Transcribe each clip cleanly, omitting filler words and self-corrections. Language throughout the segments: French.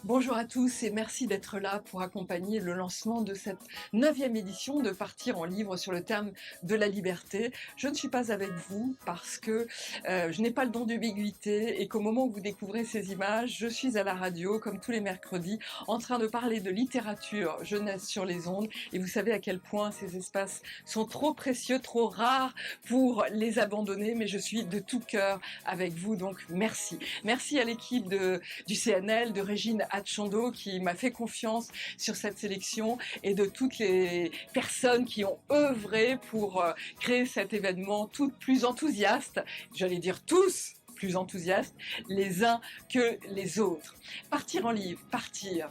Bonjour à tous et merci d'être là pour accompagner le lancement de cette 9e édition de Partir en livre sur le thème de la liberté. Je ne suis pas avec vous parce que je n'ai pas le don d'ubiquité et qu'au moment où vous découvrez ces images, je suis à la radio comme tous les mercredis en train de parler de littérature jeunesse sur les ondes et vous savez à quel point ces espaces sont trop précieux, trop rares pour les abandonner, mais je suis de tout cœur avec vous, donc merci. Merci à l'équipe du CNL, de Régine Atchando qui m'a fait confiance sur cette sélection et de toutes les personnes qui ont œuvré pour créer cet événement, toutes plus enthousiastes, j'allais dire tous plus enthousiastes les uns que les autres. Partir en livre, partir.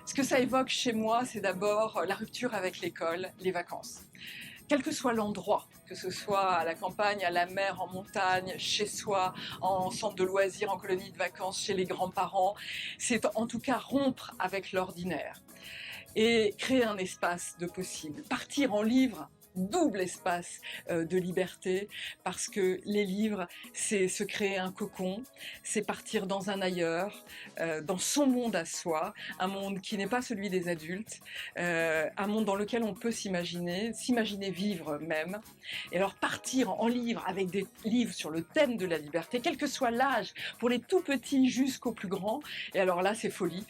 Ce que ça évoque chez moi, c'est d'abord la rupture avec l'école, les vacances. Quel que soit l'endroit, que ce soit à la campagne, à la mer, en montagne, chez soi, en centre de loisirs, en colonie de vacances, chez les grands-parents, c'est en tout cas rompre avec l'ordinaire et créer un espace de possible. Partir en livre, double espace de liberté, parce que les livres, c'est se créer un cocon, c'est partir dans un ailleurs, dans son monde à soi, un monde qui n'est pas celui des adultes, un monde dans lequel on peut s'imaginer vivre même. Et alors partir en livre avec des livres sur le thème de la liberté, quel que soit l'âge, pour les tout petits jusqu'aux plus grands, et alors là c'est folie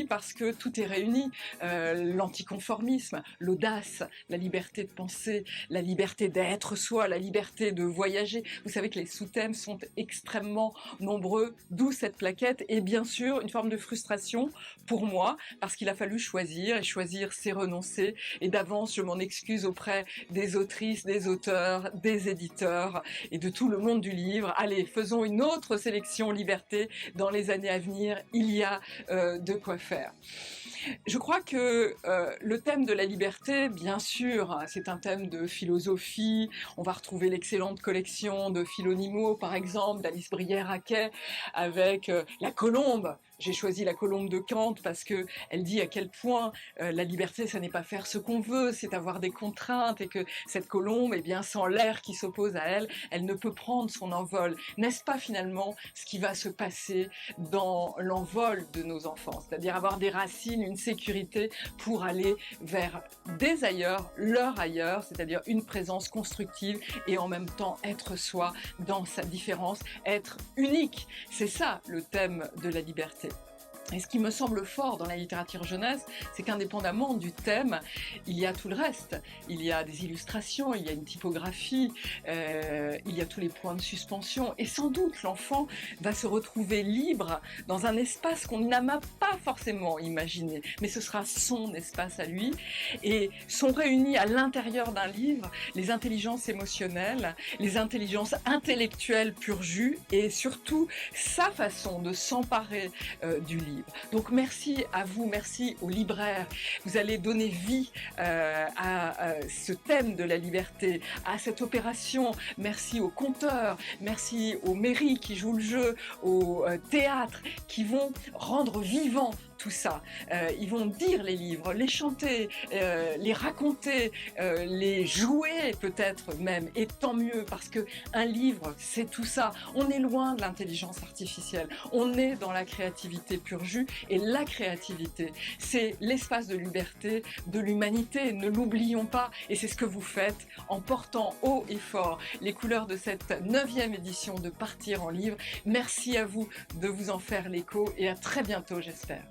parce que tout est réuni, l'anticonformisme, l'audace, la liberté de penser, la liberté d'être soi, la liberté de voyager. Vous savez que les sous-thèmes sont extrêmement nombreux, d'où cette plaquette et bien sûr une forme de frustration pour moi parce qu'il a fallu choisir et choisir c'est renoncer et d'avance je m'en excuse auprès des autrices, des auteurs, des éditeurs et de tout le monde du livre. Allez, faisons une autre sélection liberté dans les années à venir, il y a de quoi faire. Je crois que le thème de la liberté, bien sûr, c'est un thème de philosophie. On va retrouver l'excellente collection de Philonimo, par exemple, d'Alice Brière-Haquet, avec la colombe. J'ai choisi la colombe de Kant parce que elle dit à quel point la liberté, ça n'est pas faire ce qu'on veut, c'est avoir des contraintes et que cette colombe, eh bien, sans l'air qui s'oppose à elle, elle ne peut prendre son envol. N'est-ce pas finalement ce qui va se passer dans l'envol de nos enfants, c'est-à-dire avoir des racines, une sécurité pour aller vers des ailleurs, leur ailleurs, c'est-à-dire une présence constructive et en même temps être soi dans sa différence, être unique. C'est ça le thème de la liberté. Et ce qui me semble fort dans la littérature jeunesse, c'est qu'indépendamment du thème, il y a tout le reste. Il y a des illustrations, il y a une typographie, il y a tous les points de suspension. Et sans doute, l'enfant va se retrouver libre dans un espace qu'on n'a pas forcément imaginé. Mais ce sera son espace à lui. Et sont réunis à l'intérieur d'un livre les intelligences émotionnelles, les intelligences intellectuelles pur jus et surtout sa façon de s'emparer du livre. Donc merci à vous, merci aux libraires. Vous allez donner vie à ce thème de la liberté, à cette opération. Merci aux conteurs, merci aux mairies qui jouent le jeu, aux théâtres qui vont rendre vivant tout ça. Ils vont dire les livres, les chanter, les raconter, les jouer peut-être même, et tant mieux parce que un livre, c'est tout ça. On est loin de l'intelligence artificielle, on est dans la créativité pur jus, et la créativité, c'est l'espace de liberté de l'humanité, ne l'oublions pas, et c'est ce que vous faites en portant haut et fort les couleurs de cette 9e édition de Partir en livre. Merci à vous de vous en faire l'écho, et à très bientôt, j'espère.